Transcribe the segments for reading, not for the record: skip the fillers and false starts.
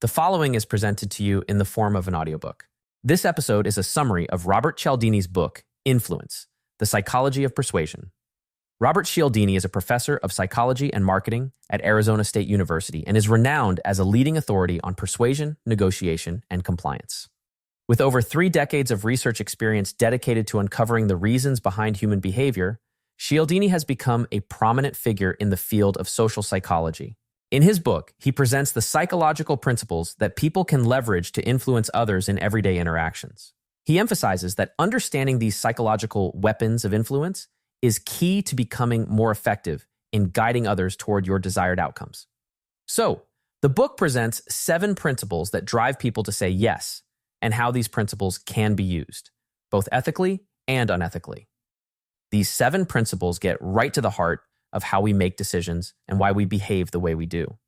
The following is presented to you in the form of an audiobook. This episode is a summary of Robert Cialdini's book, Influence, The Psychology of Persuasion. Robert Cialdini is a professor of psychology and marketing at Arizona State University and is renowned as a leading authority on persuasion, negotiation, and compliance. With over 3 decades of research experience dedicated to uncovering the reasons behind human behavior, Cialdini has become a prominent figure in the field of social psychology. In his book, he presents the psychological principles that people can leverage to influence others in everyday interactions. He emphasizes that understanding these psychological weapons of influence is key to becoming more effective in guiding others toward your desired outcomes. So, the book presents 7 principles that drive people to say yes, and how these principles can be used, both ethically and unethically. These 7 principles get right to the heart of how we make decisions and why we behave the way we do.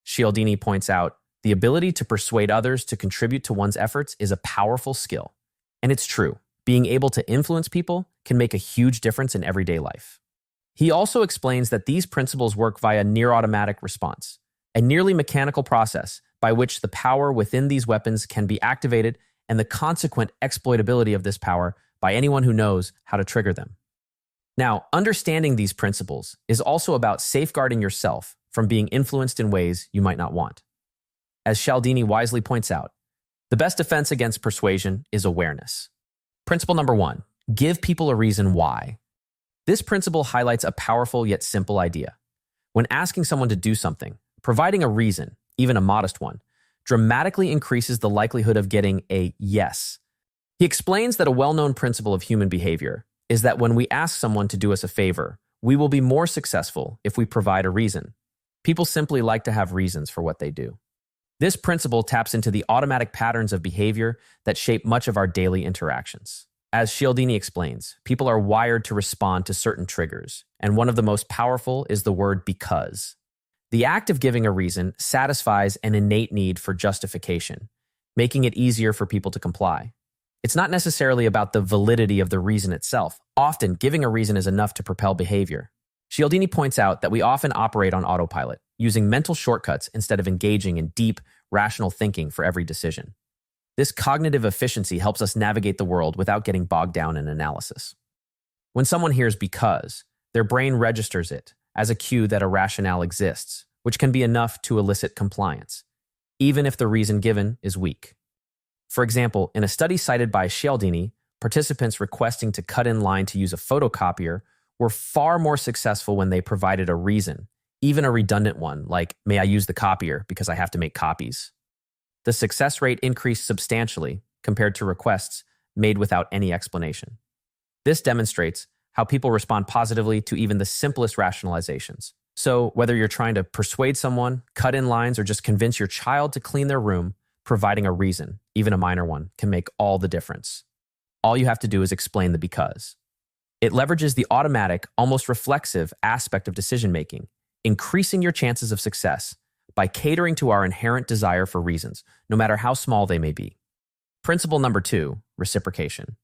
Cialdini points out, the ability to persuade others to contribute to one's efforts is a powerful skill. And it's true, being able to influence people can make a huge difference in everyday life. He also explains that these principles work via near-automatic response, a nearly mechanical process by which the power within these weapons can be activated and the consequent exploitability of this power by anyone who knows how to trigger them. Now, understanding these principles is also about safeguarding yourself from being influenced in ways you might not want. As Cialdini wisely points out, the best defense against persuasion is awareness. Principle number 1, give people a reason why. This principle highlights a powerful yet simple idea. When asking someone to do something, providing a reason, even a modest one, dramatically increases the likelihood of getting a yes. He explains that a well-known principle of human behavior is that when we ask someone to do us a favor, we will be more successful if we provide a reason. People simply like to have reasons for what they do. This principle taps into the automatic patterns of behavior that shape much of our daily interactions. As Cialdini explains, people are wired to respond to certain triggers, and one of the most powerful is the word because. The act of giving a reason satisfies an innate need for justification, making it easier for people to comply. It's not necessarily about the validity of the reason itself. Often, giving a reason is enough to propel behavior. Cialdini points out that we often operate on autopilot, using mental shortcuts instead of engaging in deep, rational thinking for every decision. This cognitive efficiency helps us navigate the world without getting bogged down in analysis. When someone hears because, their brain registers it as a cue that a rationale exists, which can be enough to elicit compliance, even if the reason given is weak. For example, in a study cited by Cialdini, participants requesting to cut in line to use a photocopier were far more successful when they provided a reason, even a redundant one, like, may I use the copier because I have to make copies. The success rate increased substantially compared to requests made without any explanation. This demonstrates how people respond positively to even the simplest rationalizations. So, whether you're trying to persuade someone, cut in lines, or just convince your child to clean their room, providing a reason, even a minor one, can make all the difference. All you have to do is explain the because. It leverages the automatic, almost reflexive aspect of decision-making, increasing your chances of success by catering to our inherent desire for reasons, no matter how small they may be. Principle number 2, reciprocation.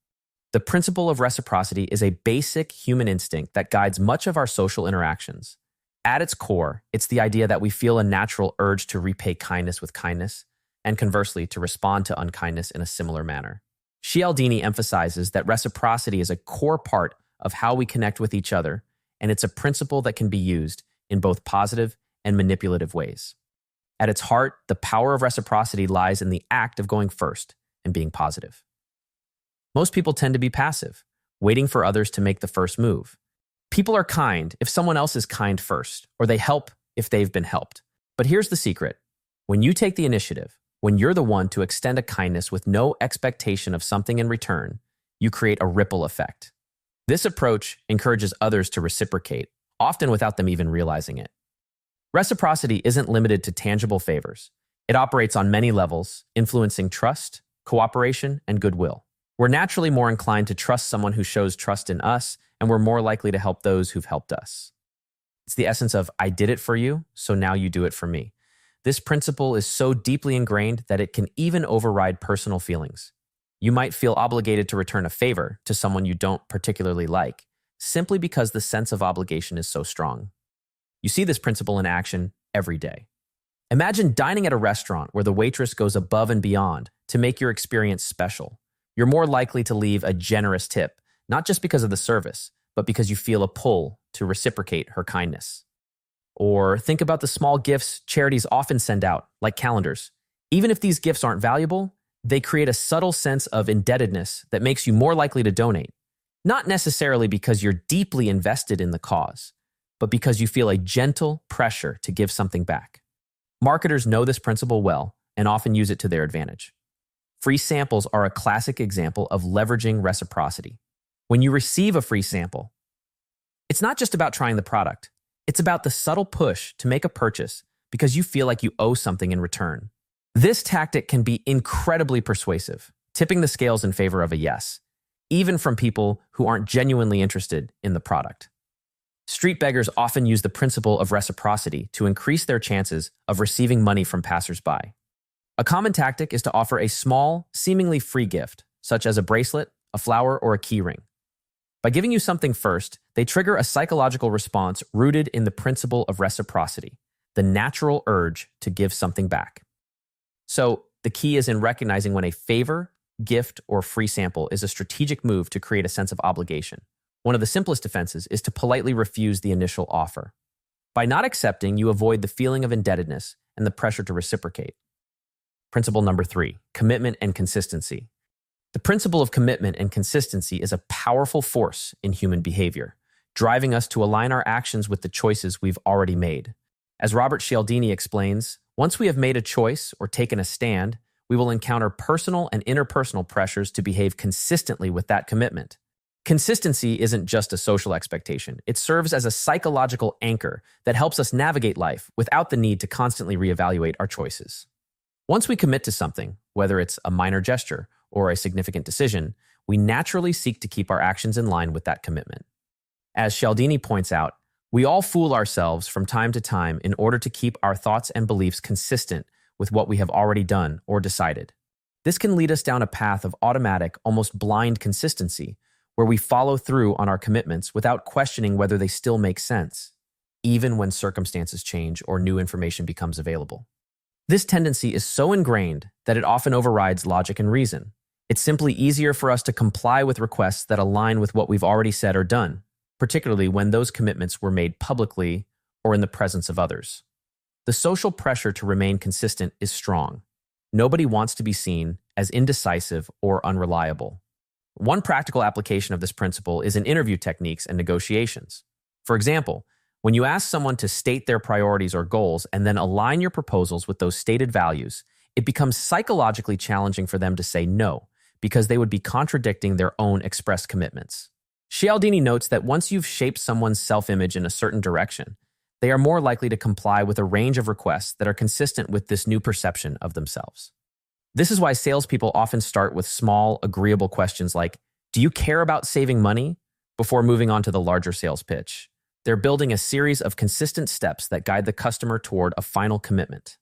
The principle of reciprocity is a basic human instinct that guides much of our social interactions. At its core, it's the idea that we feel a natural urge to repay kindness with kindness, and conversely, to respond to unkindness in a similar manner. Cialdini emphasizes that reciprocity is a core part of how we connect with each other, and it's a principle that can be used in both positive and manipulative ways. At its heart, the power of reciprocity lies in the act of going first and being positive. Most people tend to be passive, waiting for others to make the first move. People are kind if someone else is kind first, or they help if they've been helped. But here's the secret. When you take the initiative, when you're the one to extend a kindness with no expectation of something in return, you create a ripple effect. This approach encourages others to reciprocate, often without them even realizing it. Reciprocity isn't limited to tangible favors. It operates on many levels, influencing trust, cooperation, and goodwill. We're naturally more inclined to trust someone who shows trust in us, and we're more likely to help those who've helped us. It's the essence of, I did it for you, so now you do it for me. This principle is so deeply ingrained that it can even override personal feelings. You might feel obligated to return a favor to someone you don't particularly like, simply because the sense of obligation is so strong. You see this principle in action every day. Imagine dining at a restaurant where the waitress goes above and beyond to make your experience special. You're more likely to leave a generous tip, not just because of the service, but because you feel a pull to reciprocate her kindness. Or think about the small gifts charities often send out, like calendars. Even if these gifts aren't valuable, they create a subtle sense of indebtedness that makes you more likely to donate. Not necessarily because you're deeply invested in the cause, but because you feel a gentle pressure to give something back. Marketers know this principle well and often use it to their advantage. Free samples are a classic example of leveraging reciprocity. When you receive a free sample, it's not just about trying the product. It's about the subtle push to make a purchase because you feel like you owe something in return. This tactic can be incredibly persuasive, tipping the scales in favor of a yes, even from people who aren't genuinely interested in the product. Street beggars often use the principle of reciprocity to increase their chances of receiving money from passersby. A common tactic is to offer a small, seemingly free gift, such as a bracelet, a flower, or a key ring. By giving you something first, they trigger a psychological response rooted in the principle of reciprocity, the natural urge to give something back. So, the key is in recognizing when a favor, gift, or free sample is a strategic move to create a sense of obligation. One of the simplest defenses is to politely refuse the initial offer. By not accepting, you avoid the feeling of indebtedness and the pressure to reciprocate. Principle number 3, commitment and consistency. The principle of commitment and consistency is a powerful force in human behavior, driving us to align our actions with the choices we've already made. As Robert Cialdini explains, once we have made a choice or taken a stand, we will encounter personal and interpersonal pressures to behave consistently with that commitment. Consistency isn't just a social expectation. It serves as a psychological anchor that helps us navigate life without the need to constantly reevaluate our choices. Once we commit to something, whether it's a minor gesture or a significant decision, we naturally seek to keep our actions in line with that commitment. As Cialdini points out, we all fool ourselves from time to time in order to keep our thoughts and beliefs consistent with what we have already done or decided. This can lead us down a path of automatic, almost blind consistency, where we follow through on our commitments without questioning whether they still make sense, even when circumstances change or new information becomes available. This tendency is so ingrained that it often overrides logic and reason. It's simply easier for us to comply with requests that align with what we've already said or done, particularly when those commitments were made publicly or in the presence of others. The social pressure to remain consistent is strong. Nobody wants to be seen as indecisive or unreliable. One practical application of this principle is in interview techniques and negotiations. For example, when you ask someone to state their priorities or goals and then align your proposals with those stated values, it becomes psychologically challenging for them to say no, because they would be contradicting their own expressed commitments. Cialdini notes that once you've shaped someone's self-image in a certain direction, they are more likely to comply with a range of requests that are consistent with this new perception of themselves. This is why salespeople often start with small, agreeable questions like, "Do you care about saving money?" before moving on to the larger sales pitch. They're building a series of consistent steps that guide the customer toward a final commitment.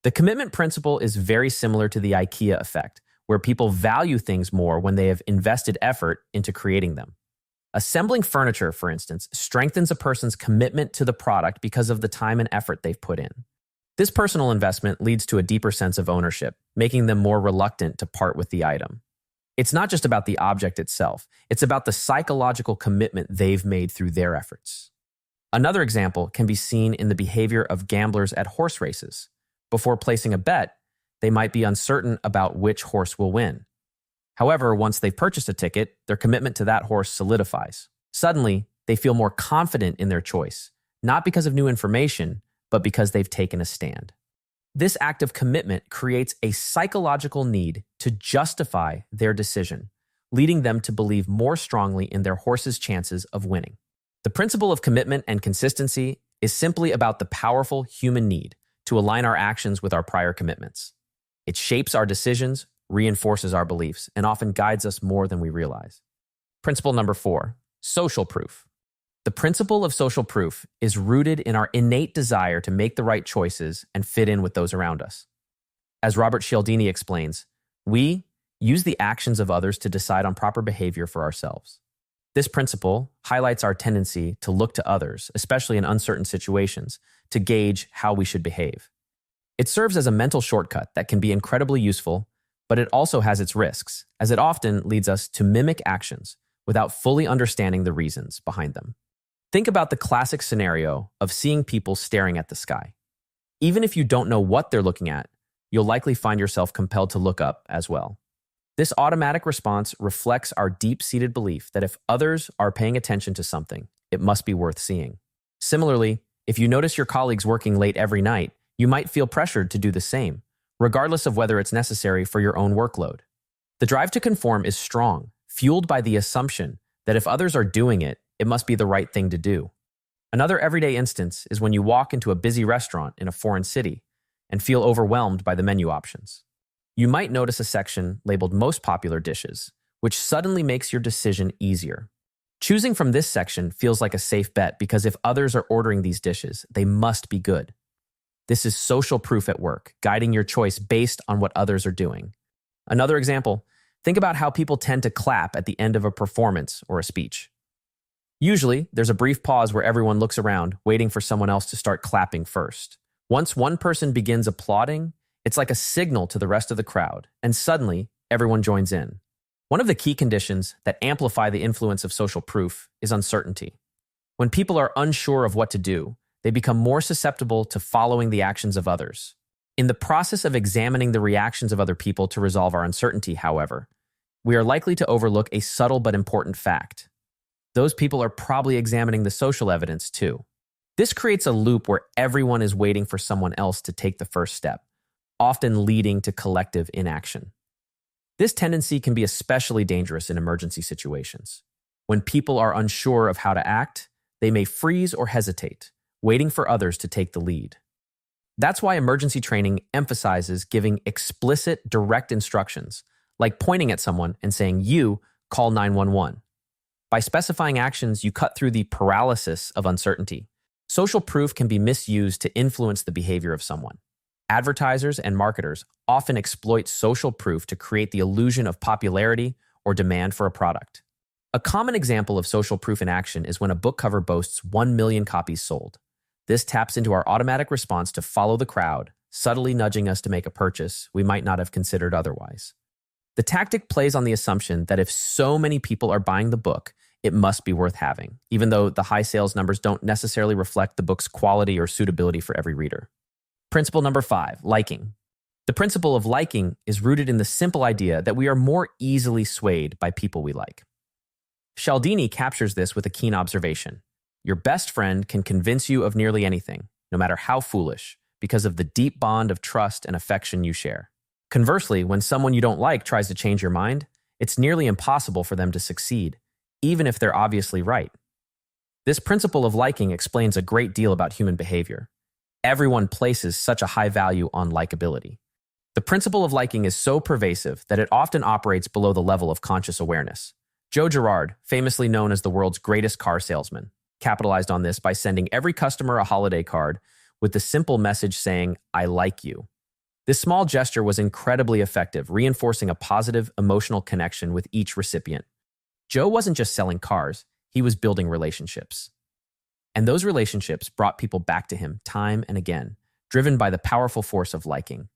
The commitment principle is very similar to the IKEA effect, where people value things more when they have invested effort into creating them. Assembling furniture, for instance, strengthens a person's commitment to the product because of the time and effort they've put in. This personal investment leads to a deeper sense of ownership, making them more reluctant to part with the item. It's not just about the object itself, it's about the psychological commitment they've made through their efforts. Another example can be seen in the behavior of gamblers at horse races. Before placing a bet, they might be uncertain about which horse will win. However, once they've purchased a ticket, their commitment to that horse solidifies. Suddenly, they feel more confident in their choice, not because of new information, but because they've taken a stand. This act of commitment creates a psychological need to justify their decision, leading them to believe more strongly in their horse's chances of winning. The principle of commitment and consistency is simply about the powerful human need to align our actions with our prior commitments. It shapes our decisions, reinforces our beliefs, and often guides us more than we realize. Principle number 4, social proof. The principle of social proof is rooted in our innate desire to make the right choices and fit in with those around us. As Robert Cialdini explains, we use the actions of others to decide on proper behavior for ourselves. This principle highlights our tendency to look to others, especially in uncertain situations, to gauge how we should behave. It serves as a mental shortcut that can be incredibly useful, but it also has its risks, as it often leads us to mimic actions without fully understanding the reasons behind them. Think about the classic scenario of seeing people staring at the sky. Even if you don't know what they're looking at, you'll likely find yourself compelled to look up as well. This automatic response reflects our deep-seated belief that if others are paying attention to something, it must be worth seeing. Similarly, if you notice your colleagues working late every night, you might feel pressured to do the same, regardless of whether it's necessary for your own workload. The drive to conform is strong, fueled by the assumption that if others are doing it, it must be the right thing to do. Another everyday instance is when you walk into a busy restaurant in a foreign city and feel overwhelmed by the menu options. You might notice a section labeled Most Popular Dishes, which suddenly makes your decision easier. Choosing from this section feels like a safe bet because if others are ordering these dishes, they must be good. This is social proof at work, guiding your choice based on what others are doing. Another example, think about how people tend to clap at the end of a performance or a speech. Usually, there's a brief pause where everyone looks around, waiting for someone else to start clapping first. Once one person begins applauding, it's like a signal to the rest of the crowd, and suddenly, everyone joins in. One of the key conditions that amplify the influence of social proof is uncertainty. When people are unsure of what to do, they become more susceptible to following the actions of others. In the process of examining the reactions of other people to resolve our uncertainty, however, we are likely to overlook a subtle but important fact. Those people are probably examining the social evidence too. This creates a loop where everyone is waiting for someone else to take the first step, often leading to collective inaction. This tendency can be especially dangerous in emergency situations. When people are unsure of how to act, they may freeze or hesitate, waiting for others to take the lead. That's why emergency training emphasizes giving explicit, direct instructions, like pointing at someone and saying, "You call 911." By specifying actions, you cut through the paralysis of uncertainty. Social proof can be misused to influence the behavior of someone. Advertisers and marketers often exploit social proof to create the illusion of popularity or demand for a product. A common example of social proof in action is when a book cover boasts 1 million copies sold. This taps into our automatic response to follow the crowd, subtly nudging us to make a purchase we might not have considered otherwise. The tactic plays on the assumption that if so many people are buying the book, it must be worth having, even though the high sales numbers don't necessarily reflect the book's quality or suitability for every reader. Principle number 5, liking. The principle of liking is rooted in the simple idea that we are more easily swayed by people we like. Cialdini captures this with a keen observation. Your best friend can convince you of nearly anything, no matter how foolish, because of the deep bond of trust and affection you share. Conversely, when someone you don't like tries to change your mind, it's nearly impossible for them to succeed, even if they're obviously right. This principle of liking explains a great deal about human behavior. Everyone places such a high value on likability. The principle of liking is so pervasive that it often operates below the level of conscious awareness. Joe Girard, famously known as the world's greatest car salesman, capitalized on this by sending every customer a holiday card with the simple message saying, "I like you." This small gesture was incredibly effective, reinforcing a positive emotional connection with each recipient. Joe wasn't just selling cars, he was building relationships. And those relationships brought people back to him time and again, driven by the powerful force of liking.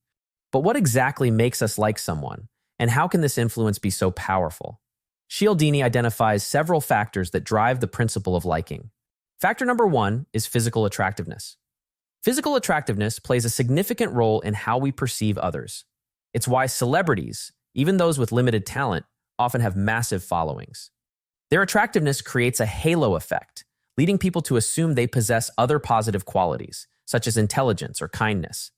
But what exactly makes us like someone, and how can this influence be so powerful? Cialdini identifies several factors that drive the principle of liking. Factor number 1 is physical attractiveness. Physical attractiveness plays a significant role in how we perceive others. It's why celebrities, even those with limited talent, often have massive followings. Their attractiveness creates a halo effect, leading people to assume they possess other positive qualities, such as intelligence or kindness.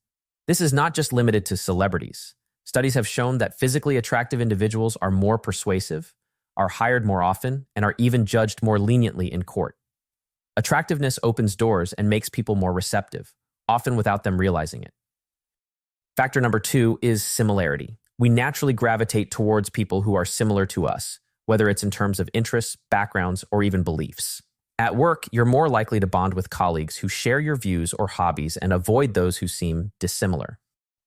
This is not just limited to celebrities. Studies have shown that physically attractive individuals are more persuasive, are hired more often, and are even judged more leniently in court. Attractiveness opens doors and makes people more receptive, often without them realizing it. Factor number 2 is similarity. We naturally gravitate towards people who are similar to us, whether it's in terms of interests, backgrounds, or even beliefs. At work, you're more likely to bond with colleagues who share your views or hobbies and avoid those who seem dissimilar.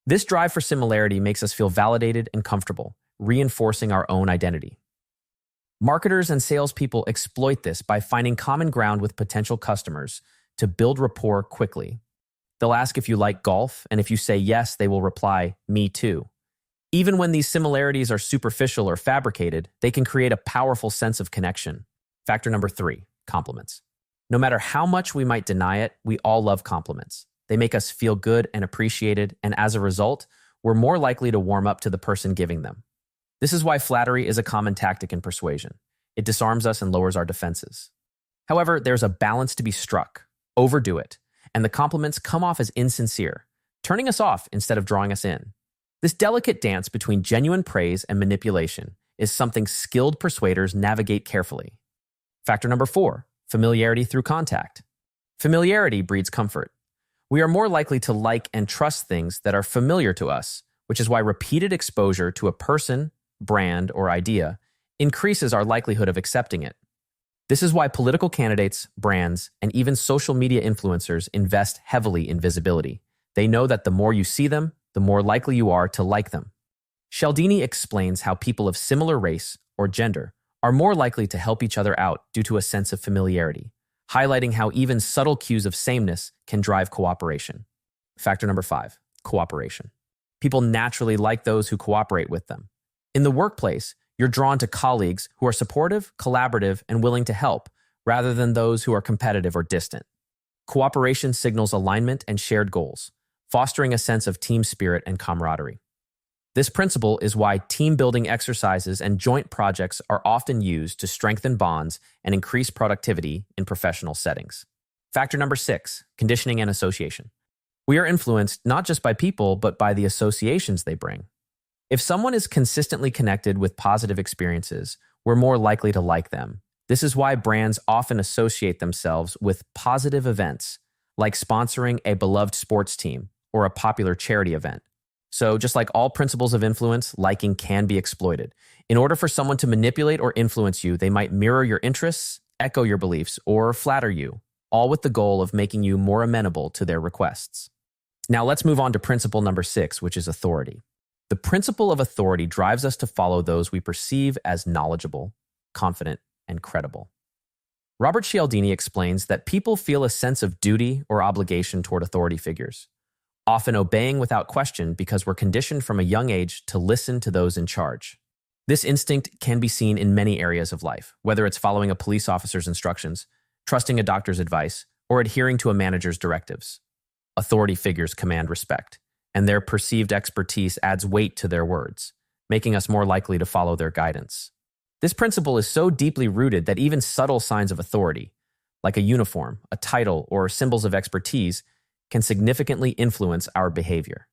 This drive for similarity makes us feel validated and comfortable, reinforcing our own identity. Marketers and salespeople exploit this by finding common ground with potential customers to build rapport quickly. They'll ask if you like golf, and if you say yes, they will reply, "Me too." Even when these similarities are superficial or fabricated, they can create a powerful sense of connection. Factor number 3, compliments. No matter how much we might deny it, we all love compliments. They make us feel good and appreciated, and as a result, we're more likely to warm up to the person giving them. This is why flattery is a common tactic in persuasion. It disarms us and lowers our defenses. However, there's a balance to be struck. Overdo it, and the compliments come off as insincere, turning us off instead of drawing us in. This delicate dance between genuine praise and manipulation is something skilled persuaders navigate carefully. Factor number 4, familiarity through contact. Familiarity breeds comfort. We are more likely to like and trust things that are familiar to us, which is why repeated exposure to a person, brand, or idea increases our likelihood of accepting it. This is why political candidates, brands, and even social media influencers invest heavily in visibility. They know that the more you see them, the more likely you are to like them. Cialdini explains how people of similar race or gender are more likely to help each other out due to a sense of familiarity, highlighting how even subtle cues of sameness can drive cooperation. Factor number 5, cooperation. People naturally like those who cooperate with them. In the workplace, you're drawn to colleagues who are supportive, collaborative, and willing to help, rather than those who are competitive or distant. Cooperation signals alignment and shared goals, fostering a sense of team spirit and camaraderie. This principle is why team-building exercises and joint projects are often used to strengthen bonds and increase productivity in professional settings. Factor number 6, conditioning and association. We are influenced not just by people, but by the associations they bring. If someone is consistently connected with positive experiences, we're more likely to like them. This is why brands often associate themselves with positive events, like sponsoring a beloved sports team or a popular charity event. So just like all principles of influence, liking can be exploited. In order for someone to manipulate or influence you, they might mirror your interests, echo your beliefs, or flatter you, all with the goal of making you more amenable to their requests. Now let's move on to principle number 6, which is authority. The principle of authority drives us to follow those we perceive as knowledgeable, confident, and credible. Robert Cialdini explains that people feel a sense of duty or obligation toward authority figures, often obeying without question because we're conditioned from a young age to listen to those in charge. This instinct can be seen in many areas of life, whether it's following a police officer's instructions, trusting a doctor's advice, or adhering to a manager's directives. Authority figures command respect, and their perceived expertise adds weight to their words, making us more likely to follow their guidance. This principle is so deeply rooted that even subtle signs of authority, like a uniform, a title, or symbols of expertise, can significantly influence our behavior.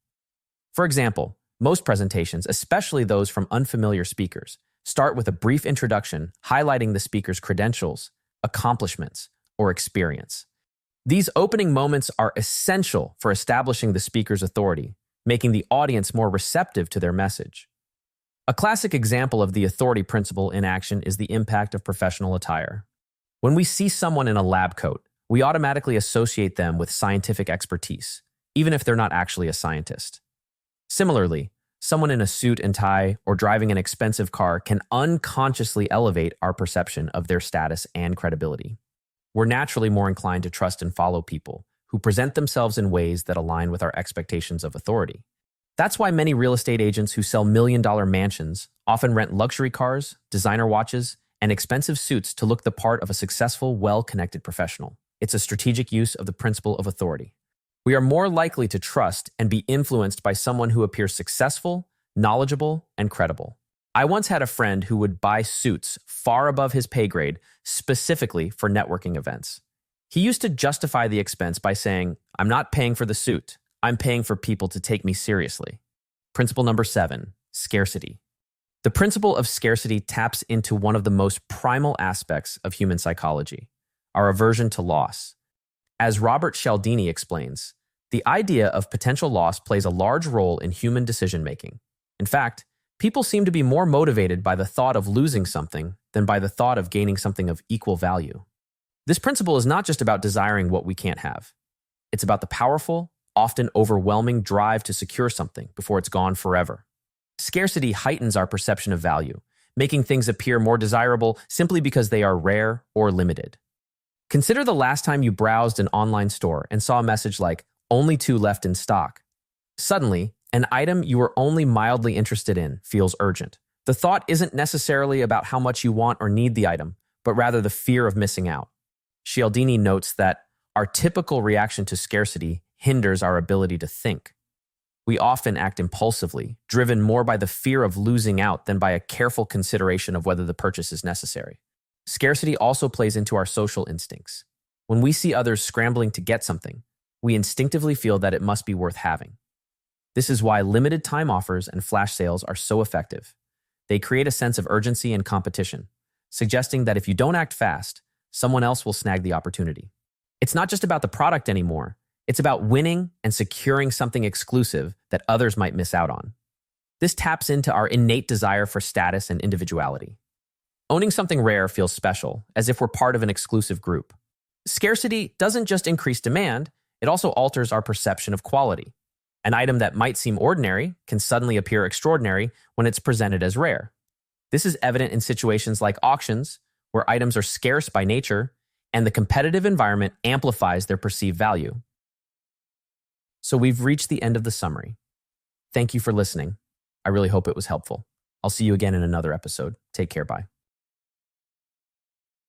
For example, most presentations, especially those from unfamiliar speakers, start with a brief introduction highlighting the speaker's credentials, accomplishments, or experience. These opening moments are essential for establishing the speaker's authority, making the audience more receptive to their message. A classic example of the authority principle in action is the impact of professional attire. When we see someone in a lab coat, we automatically associate them with scientific expertise, even if they're not actually a scientist. Similarly, someone in a suit and tie or driving an expensive car can unconsciously elevate our perception of their status and credibility. We're naturally more inclined to trust and follow people who present themselves in ways that align with our expectations of authority. That's why many real estate agents who sell million-dollar mansions often rent luxury cars, designer watches, and expensive suits to look the part of a successful, well-connected professional. It's a strategic use of the principle of authority. We are more likely to trust and be influenced by someone who appears successful, knowledgeable, and credible. I once had a friend who would buy suits far above his pay grade specifically for networking events. He used to justify the expense by saying, "I'm not paying for the suit. I'm paying for people to take me seriously." Principle number 7, scarcity. The principle of scarcity taps into one of the most primal aspects of human psychology, our aversion to loss. As Robert Cialdini explains, the idea of potential loss plays a large role in human decision-making. In fact, people seem to be more motivated by the thought of losing something than by the thought of gaining something of equal value. This principle is not just about desiring what we can't have. It's about the powerful, often overwhelming drive to secure something before it's gone forever. Scarcity heightens our perception of value, making things appear more desirable simply because they are rare or limited. Consider the last time you browsed an online store and saw a message like, only 2 left in stock. Suddenly, an item you were only mildly interested in feels urgent. The thought isn't necessarily about how much you want or need the item, but rather the fear of missing out. Cialdini notes that our typical reaction to scarcity hinders our ability to think. We often act impulsively, driven more by the fear of losing out than by a careful consideration of whether the purchase is necessary. Scarcity also plays into our social instincts. When we see others scrambling to get something, we instinctively feel that it must be worth having. This is why limited time offers and flash sales are so effective. They create a sense of urgency and competition, suggesting that if you don't act fast, someone else will snag the opportunity. It's not just about the product anymore. It's about winning and securing something exclusive that others might miss out on. This taps into our innate desire for status and individuality. Owning something rare feels special, as if we're part of an exclusive group. Scarcity doesn't just increase demand, it also alters our perception of quality. An item that might seem ordinary can suddenly appear extraordinary when it's presented as rare. This is evident in situations like auctions, where items are scarce by nature, and the competitive environment amplifies their perceived value. So we've reached the end of the summary. Thank you for listening. I really hope it was helpful. I'll see you again in another episode. Take care. Bye.